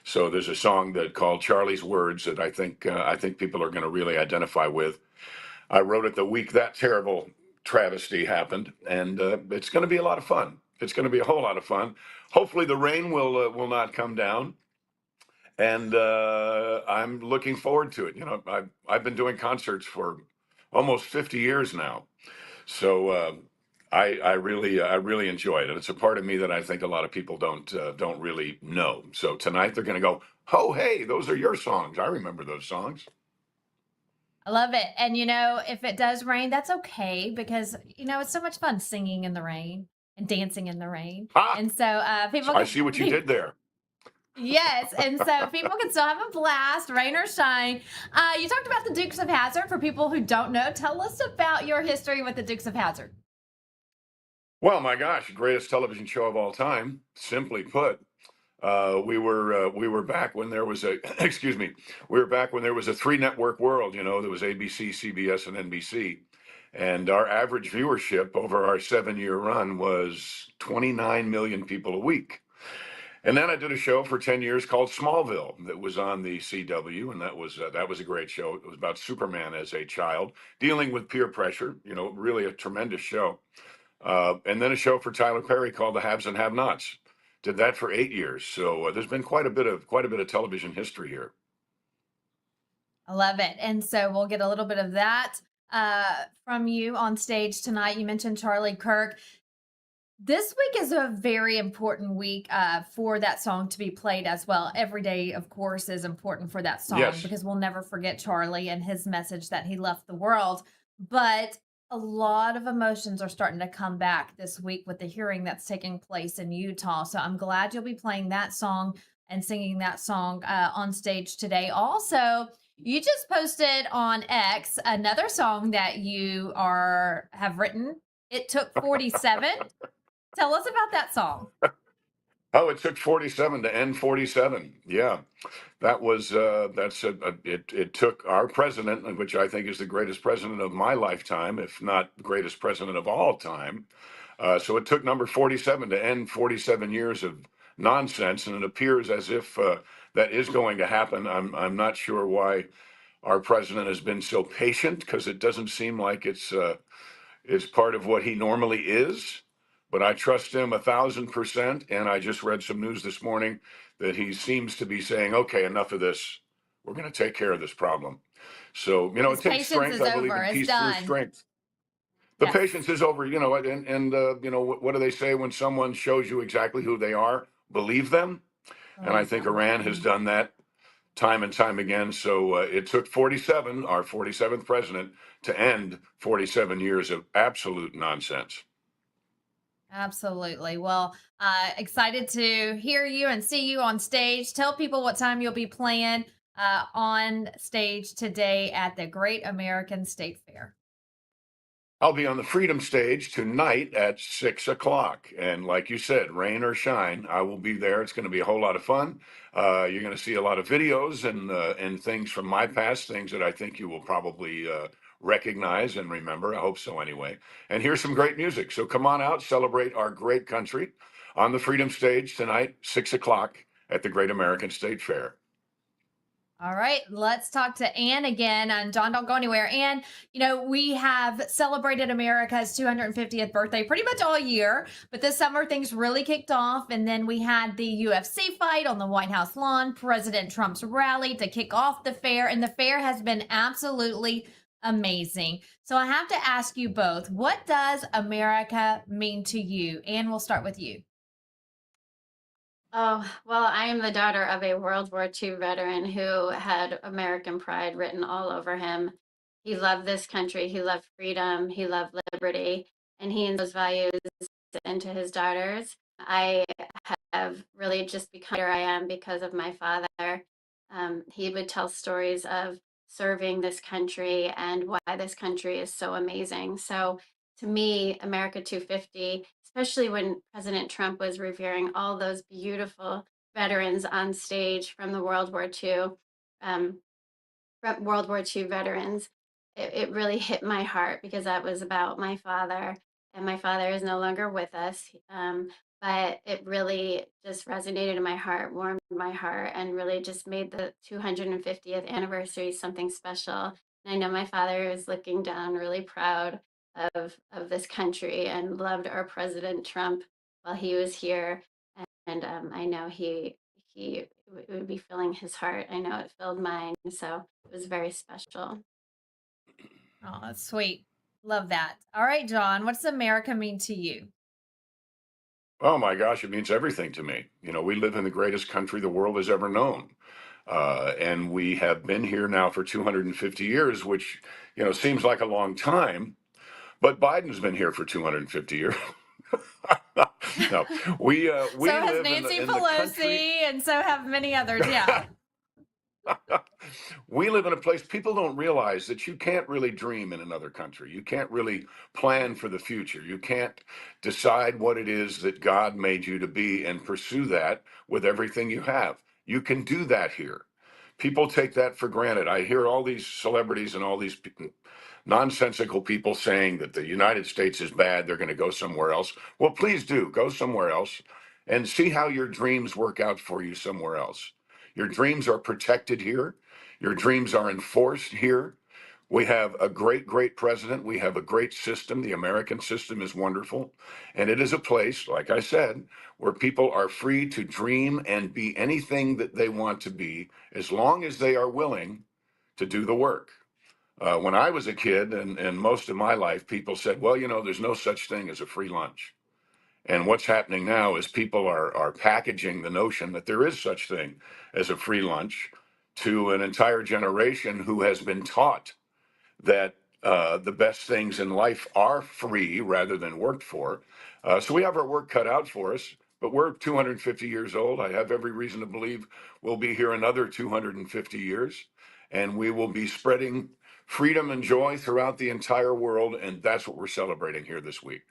Speaker 15: So there's a song called Charlie's Words that I think people are going to really identify with. I wrote it the week that terrible travesty happened, and it's going to be a lot of fun. It's going to be a whole lot of fun. Hopefully, the rain will not come down, and I'm looking forward to it. You know, I've been doing concerts for almost 50 years now, so I really enjoy it, and it's a part of me that I think a lot of people don't really know. So tonight they're going to go, oh hey, those are your songs. I remember those songs.
Speaker 3: I love it. And, if it does rain, that's okay, because, it's so much fun singing in the rain and dancing in the rain. And so people
Speaker 15: I see what you did there.
Speaker 3: Yes. And so people can still have a blast, rain or shine. You talked about the Dukes of Hazzard. For people who don't know, tell us about your history with the Dukes of Hazzard.
Speaker 15: Well, my gosh, greatest television show of all time, simply put. We were back when there was a we were back when there was a 3-network world. There was ABC, CBS, and NBC, and our average viewership over our 7-year run was 29 million people a week. And then I did a show for 10 years called Smallville that was on the CW, and that was a great show. It was about Superman as a child dealing with peer pressure. Really a tremendous show. And then a show for Tyler Perry called The Haves and Have-Nots. Did that for 8 years. So there's been quite a bit of television history here.
Speaker 3: I love it. And so we'll get a little bit of that from you on stage tonight. You mentioned Charlie Kirk. This week is a very important week for that song to be played as well. Every day, of course, is important for that song, yes, because we'll never forget Charlie and his message that he left the world. But a lot of emotions are starting to come back this week with the hearing that's taking place in Utah. So I'm glad you'll be playing that song and singing that song on stage today. Also, you just posted on X another song that you have written. It Took 47. Tell us about that song.
Speaker 15: Oh, it took 47 to end 47. Yeah, that was it took our president, which I think is the greatest president of my lifetime, if not the greatest president of all time. So it took number 47 to end 47 years of nonsense, and it appears as if that is going to happen. I'm not sure why our president has been so patient, because it doesn't seem like it's part of what he normally is. But I trust him 1,000%, and I just read some news this morning that he seems to be saying, okay, enough of this. We're going to take care of this problem. So, it takes strength. I believe in peace through strength. The patience is over, and what do they say when someone shows you exactly who they are? Believe them. And I think Iran has done that time and time again. So it took 47, our 47th president, to end 47 years of absolute nonsense.
Speaker 3: Absolutely. Well, excited to hear you and see you on stage. Tell people what time you'll be playing on stage today at the Great American State Fair.
Speaker 15: I'll be on the Freedom Stage tonight at 6 o'clock. And like you said, rain or shine, I will be there. It's going to be a whole lot of fun. You're going to see a lot of videos and things from my past, things that I think you will probably recognize and remember. I hope so anyway. And here's some great music. So come on out, celebrate our great country on the Freedom Stage tonight, 6 o'clock at the Great American State Fair.
Speaker 3: All right, let's talk to Ann again. And John, don't go anywhere. Ann, you know, we have celebrated America's 250th birthday pretty much all year, but this summer things really kicked off. And then we had the UFC fight on the White House lawn, President Trump's rally to kick off the fair. And the fair has been absolutely amazing. So I have to ask you both, what does America mean to you? Ann, we'll start with you.
Speaker 12: Oh, well, I am the daughter of a World War II veteran who had American pride written all over him. He loved this country. He loved freedom. He loved liberty. And he instilled those values into his daughters. I have really just become where I am because of my father. He would tell stories of serving this country and why this country is so amazing. So to me, America 250, especially when President Trump was revering all those beautiful veterans on stage from the World War II, veterans, it really hit my heart because that was about my father, and my father is no longer with us. But it really just resonated in my heart, warmed my heart, and really just made the 250th anniversary something special. And I know my father is looking down, really proud of this country, and loved our President Trump while he was here. And I know he would be filling his heart. I know it filled mine. So it was very special.
Speaker 3: Oh, that's sweet. Love that. All right, John, what does America mean to you?
Speaker 15: Oh my gosh, it means everything to me. You know, we live in the greatest country the world has ever known. And we have been here now for 250 years, which, you know, seems like a long time, but Biden's been here for 250 years. No, we
Speaker 3: so
Speaker 15: live
Speaker 3: has Nancy Pelosi, and so have many others. Yeah.
Speaker 15: We live in a place people don't realize that you can't really dream in another country. You can't really plan for the future. You can't decide what it is that God made you to be and pursue that with everything you have. You can do that here. People take that for granted. I hear all these celebrities and all these nonsensical people saying that the United States is bad, they're going to go somewhere else. Well, please do go somewhere else and see how your dreams work out for you somewhere else. Your dreams are protected here. Your dreams are enforced here. We have a great, great president. We have a great system. The American system is wonderful. And it is a place, like I said, where people are free to dream and be anything that they want to be, as long as they are willing to do the work. When I was a kid, and most of my life, people said, well, you know, there's no such thing as a free lunch. And what's happening now is people are packaging the notion that there is such thing as a free lunch to an entire generation who has been taught that the best things in life are free rather than worked for. So we have our work cut out for us, but we're 250 years old. I have every reason to believe we'll be here another 250 years, and we will be spreading freedom and joy throughout the entire world, and that's what we're celebrating here this week.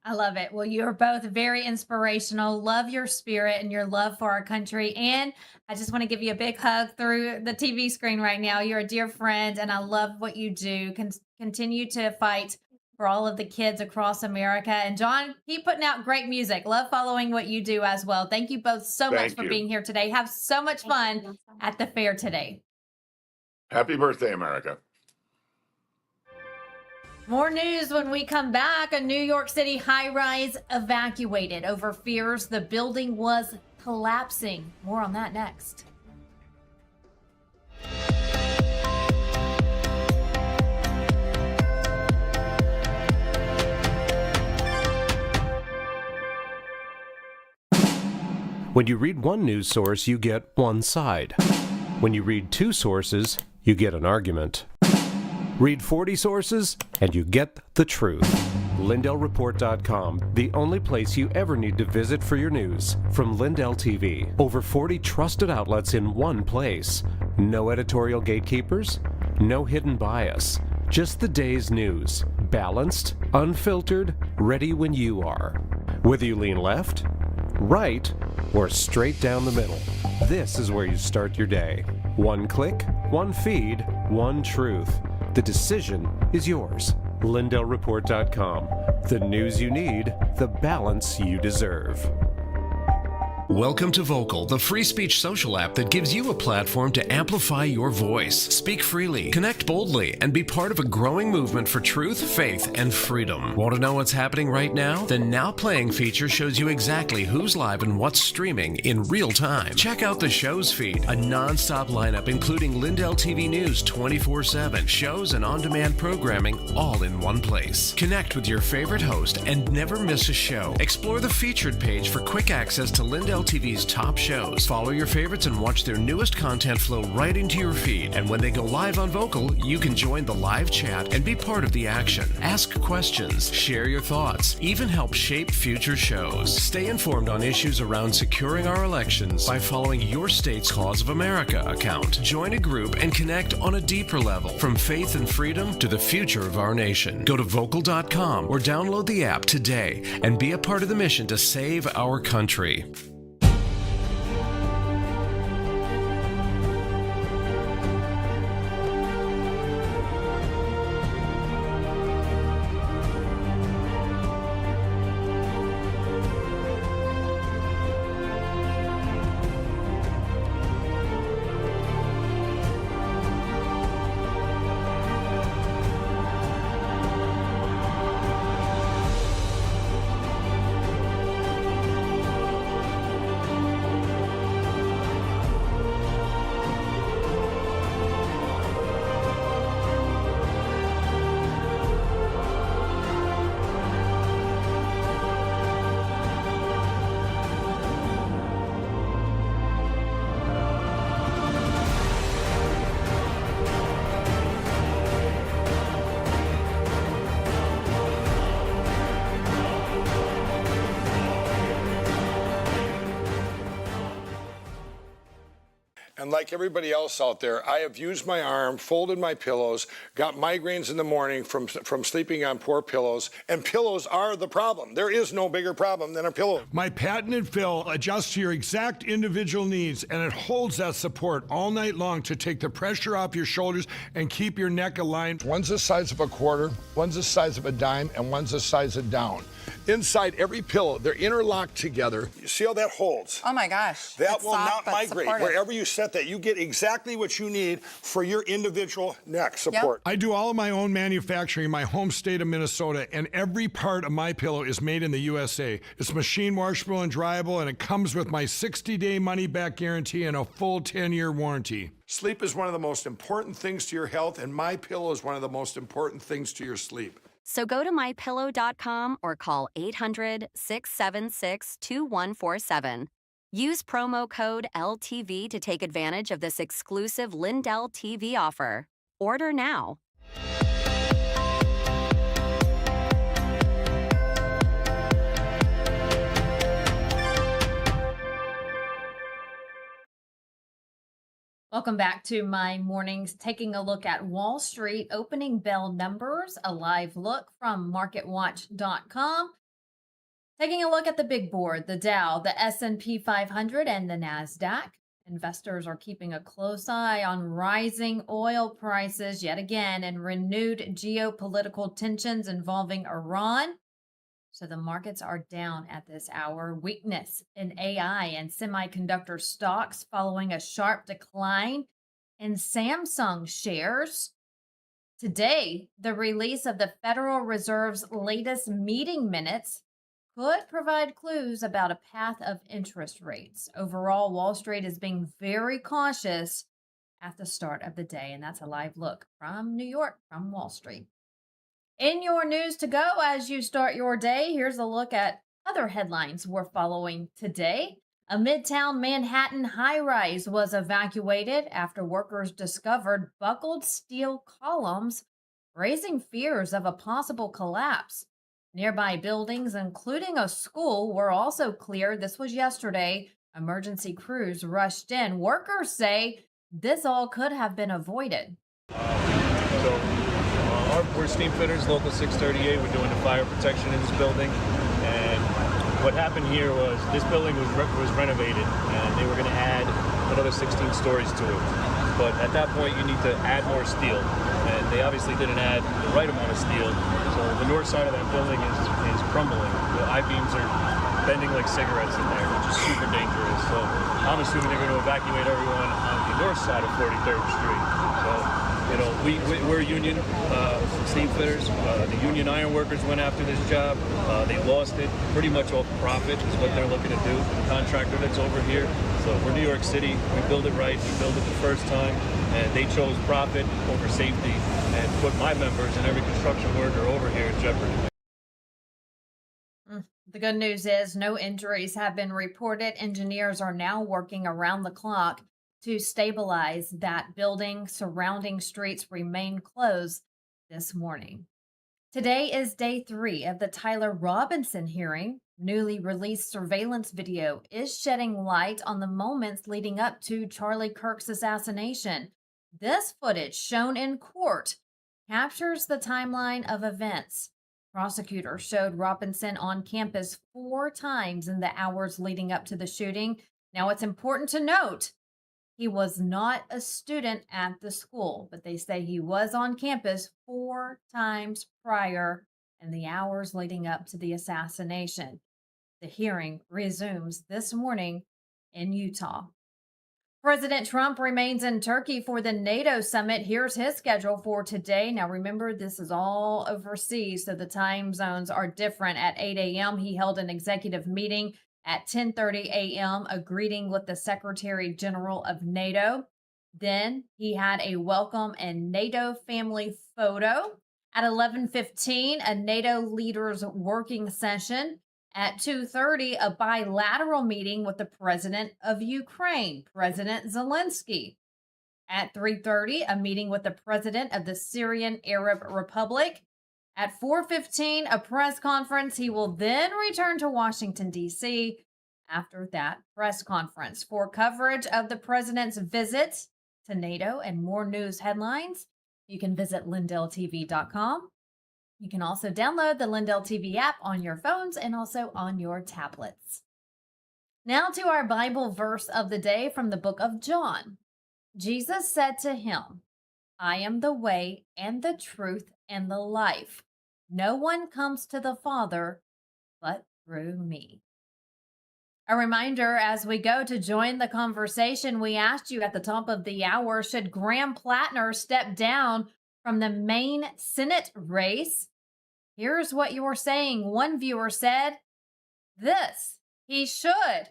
Speaker 3: I love it. Well, you're both very inspirational. Love your spirit and your love for our country. And I just want to give you a big hug through the TV screen right now. You're a dear friend, and I love what you do. Continue to fight for all of the kids across America. And John, keep putting out great music. Love following what you do as well. Thank you both so much for being here today. Have so much fun at the fair today.
Speaker 15: Happy birthday, America.
Speaker 3: More news when we come back. A New York City high-rise evacuated over fears the building was collapsing. More on that next.
Speaker 16: When you read one news source, you get one side. When you read 2 sources, you get an argument. Read 40 sources, and you get the truth. LindellReport.com, the only place you ever need to visit for your news. From Lindell TV, over 40 trusted outlets in one place. No editorial gatekeepers, no hidden bias. Just the day's news. Balanced, unfiltered, ready when you are. Whether you lean left, right, or straight down the middle, this is where you start your day. One click, one feed, one truth. The decision is yours. LindellReport.com. The news you need, the balance you deserve.
Speaker 17: Welcome to Vocal, the free speech social app that gives you a platform to amplify your voice, speak freely, connect boldly, and be part of a growing movement for truth, faith, and freedom. Want to know what's happening right now? The Now Playing feature shows you exactly who's live and what's streaming in real time. Check out the show's feed, a non-stop lineup including Lindell TV News 24/7, shows and on-demand programming all in one place. Connect with your favorite host and never miss a show. Explore the featured page for quick access to Lindell TV's top shows. Follow your favorites and watch their newest content flow right into your feed. And when they go live on Vocal, you can join the live chat and be part of the action. Ask questions, share your thoughts, even help shape future shows. Stay informed on issues around securing our elections by following your state's Cause of America account. Join a group and connect on a deeper level, from faith and freedom to the future of our nation. Go to vocal.com or download the app today and be a part of the mission to save our country.
Speaker 11: And like everybody else out there, I have used my arm, folded my pillows, got migraines in the morning from sleeping on poor pillows, and pillows are the problem. There is no bigger problem than a pillow.
Speaker 18: My patented fill adjusts to your exact individual needs, and it holds that support all night long to take the pressure off your shoulders and keep your neck aligned.
Speaker 11: One's the size of a quarter, one's the size of a dime, and one's the size of down. Inside every pillow, they're interlocked together. You see how that holds?
Speaker 19: Oh my gosh.
Speaker 11: That
Speaker 19: It's
Speaker 11: will
Speaker 19: soft,
Speaker 11: not
Speaker 19: but
Speaker 11: migrate.
Speaker 19: supportive.
Speaker 11: Wherever you set that, you get exactly what you need for your individual neck support.
Speaker 18: I do all of my own manufacturing in my home state of Minnesota, and every part of my pillow is made in the USA. It's machine washable and dryable, and it comes with my 60-day money-back guarantee and a full 10-year warranty.
Speaker 11: Sleep is one of the most important things to your health, and my pillow is one of the most important things to your sleep.
Speaker 20: So go to mypillow.com or call 800-676-2147. Use promo code LTV to take advantage of this exclusive Lindell TV offer. Order now.
Speaker 3: Welcome back to my mornings, taking a look at Wall Street opening bell numbers, a live look from MarketWatch.com. Taking a look at the big board, the Dow, the S&P 500, and the NASDAQ. Investors are keeping a close eye on rising oil prices yet again and renewed geopolitical tensions involving Iran. So the markets are down at this hour. Weakness in AI and semiconductor stocks following a sharp decline in Samsung shares. Today, the release of the Federal Reserve's latest meeting minutes could provide clues about a path of interest rates. Overall, Wall Street is being very cautious at the start of the day, and that's a live look from New York, from Wall Street. In your news to go as you start your day, here's a look at other headlines we're following today. A Midtown Manhattan high-rise was evacuated after workers discovered buckled steel columns, raising fears of a possible collapse. Nearby buildings, including a school, were also cleared. This was yesterday. Emergency crews rushed in. Workers say this all could have been avoided.
Speaker 19: We're steam fitters, local 638. We're doing the fire protection in this building. And what happened here was this building was renovated, and they were going to add another 16 stories to it. But at that point, you need to add more steel. And they obviously didn't add the right amount of steel. So the north side of that building is crumbling. The I-beams are bending like cigarettes in there, which is super dangerous. So I'm assuming they're going to evacuate everyone on the north side of 43rd Street. So, you know, we're union steam fitters. The union iron workers went after this job. They lost it pretty much off profit is what they're looking to do. The contractor that's over here. So we're New York City. We build it right. We build it the first time. And they chose profit over safety and put my members and every construction worker over here in jeopardy.
Speaker 3: The good news is no injuries have been reported. Engineers are now working around the clock to stabilize that building. Surrounding streets remain closed this morning. Today is day 3 of the Tyler Robinson hearing. Newly released surveillance video is shedding light on the moments leading up to Charlie Kirk's assassination. This footage shown in court captures the timeline of events. Prosecutors showed Robinson on campus 4 times in the hours leading up to the shooting. Now, it's important to note he was not a student at the school, but they say he was on campus 4 times prior in the hours leading up to the assassination. The hearing resumes this morning in Utah. President Trump remains in Turkey for the NATO summit. Here's his schedule for today. Now, remember, this is all overseas, so the time zones are different. At 8 a.m., he held an executive meeting. At 10:30 a.m., a greeting with the Secretary General of NATO. Then he had a welcome and NATO family photo. At 11:15, a NATO leaders working session. At 2:30, a bilateral meeting with the president of Ukraine, President Zelensky. At 3:30, a meeting with the president of the Syrian Arab Republic. At 4:15, a press conference. He will then return to Washington, D.C. after that press conference. For coverage of the president's visit to NATO and more news headlines, you can visit LINDELLTV.com. You can also download the Lindell TV app on your phones and also on your tablets. Now to our Bible verse of the day from the book of John. Jesus said to him, I am the way and the truth and the life. No one comes to the Father but through me. A reminder as we go to join the conversation, we asked you at the top of the hour, should Graham Platner step down from the Maine Senate race? Here's what you were saying. One viewer said, this, he should.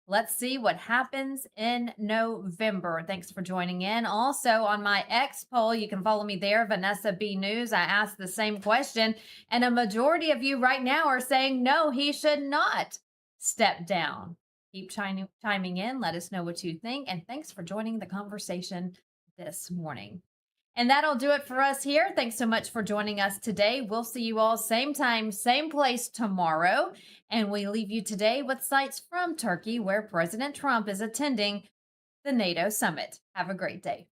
Speaker 3: Let's see what happens in November. Thanks for joining in. Also on my X poll, you can follow me there, Vanessa B News. I asked the same question, and a majority of you right now are saying, no, he should not step down. Keep chiming in. Let us know what you think. And thanks for joining the conversation this morning. And that'll do it for us here. Thanks so much for joining us today. We'll see you all same time, same place tomorrow. And we leave you today with sights from Turkey, where President Trump is attending the NATO summit. Have a great day.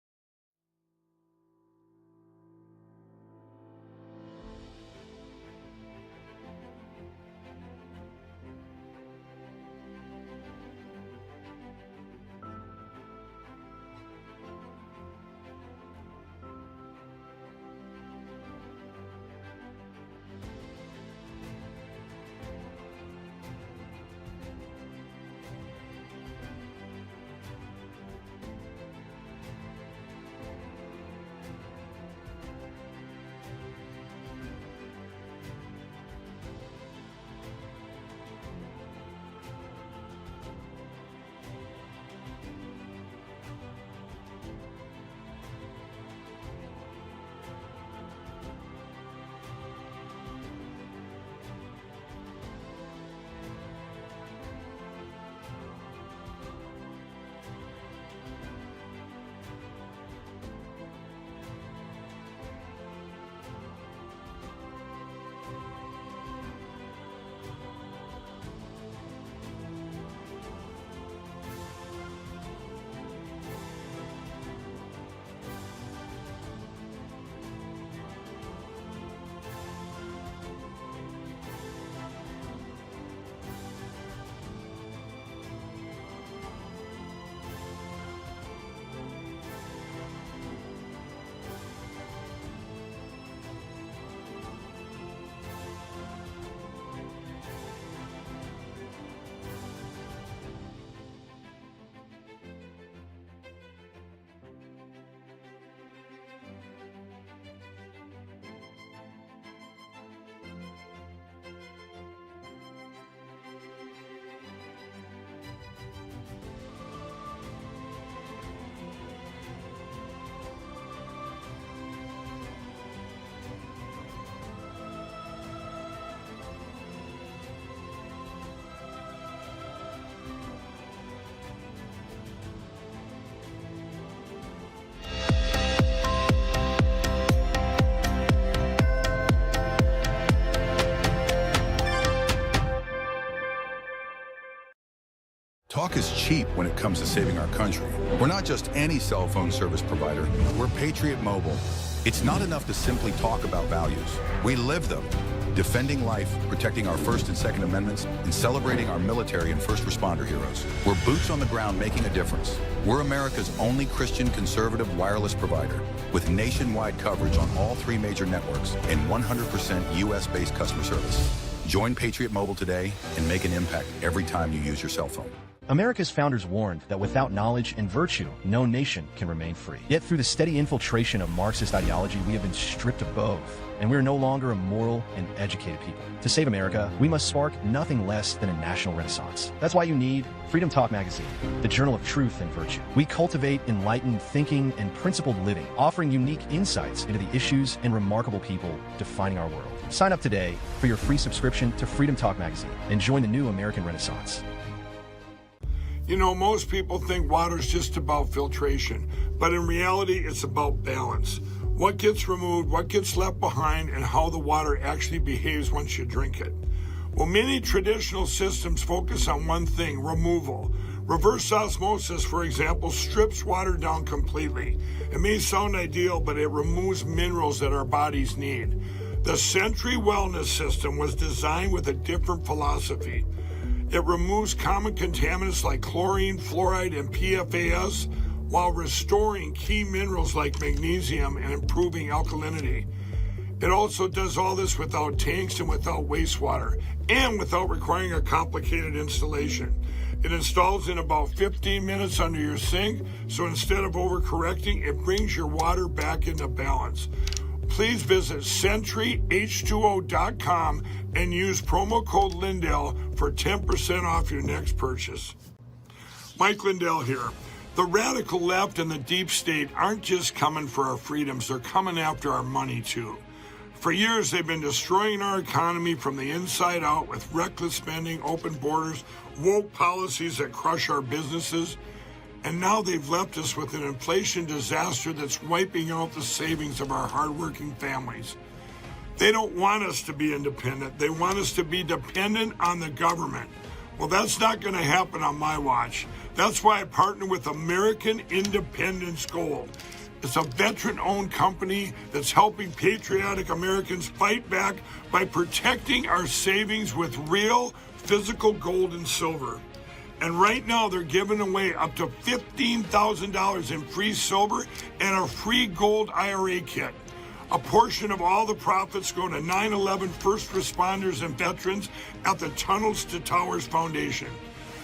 Speaker 9: Talk is cheap when it comes to saving our country. We're not just any cell phone service provider. We're Patriot Mobile. It's not enough to simply talk about values. We live them. Defending life, protecting our First and Second Amendments, and celebrating our military and first responder heroes. We're boots on the ground making a difference. We're America's only Christian conservative wireless provider with nationwide coverage on all 3 major networks and 100% U.S.-based customer service. Join Patriot Mobile today and make an impact every time you use your cell phone.
Speaker 10: America's founders warned that without knowledge and virtue, no nation can remain free. Yet through the steady infiltration of Marxist ideology, we have been stripped of both, and we are no longer a moral and educated people. To save America, we must spark nothing less than a national renaissance. That's why you need Freedom Talk Magazine, the journal of truth and virtue. We cultivate enlightened thinking and principled living, offering unique insights into the issues and remarkable people defining our world. Sign up today for your free subscription to Freedom Talk Magazine and join the new American Renaissance.
Speaker 11: You know, most people think water's just about filtration, but in reality, it's about balance. What gets removed, what gets left behind, and how the water actually behaves once you drink it. Well, many traditional systems focus on one thing, removal. Reverse osmosis, for example, strips water down completely. It may sound ideal, but it removes minerals that our bodies need. The Century Wellness System was designed with a different philosophy. It removes common contaminants like chlorine, fluoride, and PFAS while restoring key minerals like magnesium and improving alkalinity. It also does all this without tanks and without wastewater and without requiring a complicated installation. It installs in about 15 minutes under your sink, so instead of overcorrecting, it brings your water back into balance. Please visit CenturyH2O.com and use promo code Lindell for 10% off your next purchase. Mike Lindell here. The radical left and the deep state aren't just coming for our freedoms, they're coming after our money too. For years, they've been destroying our economy from the inside out with reckless spending, open borders, woke policies that crush our businesses. And now they've left us with an inflation disaster that's wiping out the savings of our hardworking families. They don't want us to be independent. They want us to be dependent on the government. Well, that's not going to happen on my watch. That's why I partner with American Independence Gold. It's a veteran-owned company that's helping patriotic Americans fight back by protecting our savings with real physical gold and silver. And right now, they're giving away up to $15,000 in free silver and a free gold IRA kit. A portion of all the profits go to 9/11 first responders and veterans at the Tunnels to Towers Foundation.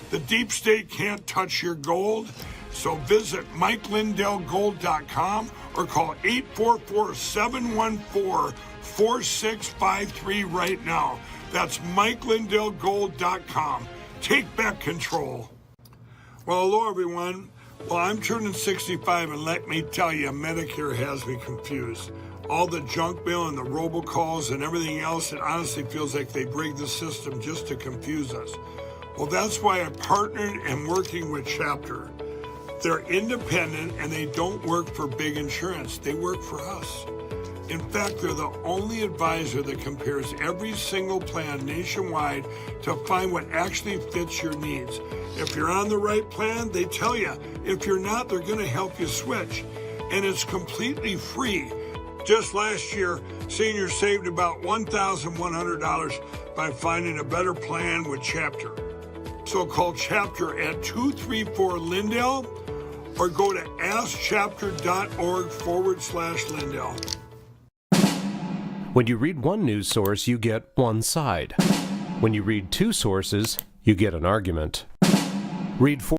Speaker 11: The deep state can't touch your gold, so visit MikeLindellGold.com or call 844-714-4653 right now. That's MikeLindellGold.com. Take back control. Well, hello, everyone. Well, I'm turning 65, and let me tell you, Medicare has me confused. All the junk mail and the robocalls and everything else, it honestly feels like they rigged the system just to confuse us. Well, that's why I partnered and working with Chapter. They're independent, and they don't work for big insurance. They work for us. In fact, they're the only advisor that compares every single plan nationwide to find what actually fits your needs. If you're on the right plan, they tell you. If you're not, they're going to help you switch. And it's completely free. Just last year, seniors saved about $1,100 by finding a better plan with Chapter. So call Chapter at 234-LINDELL or go to askchapter.org/Lindell.
Speaker 16: When you read one news source, you get one side. When you read two sources, you get an argument. Read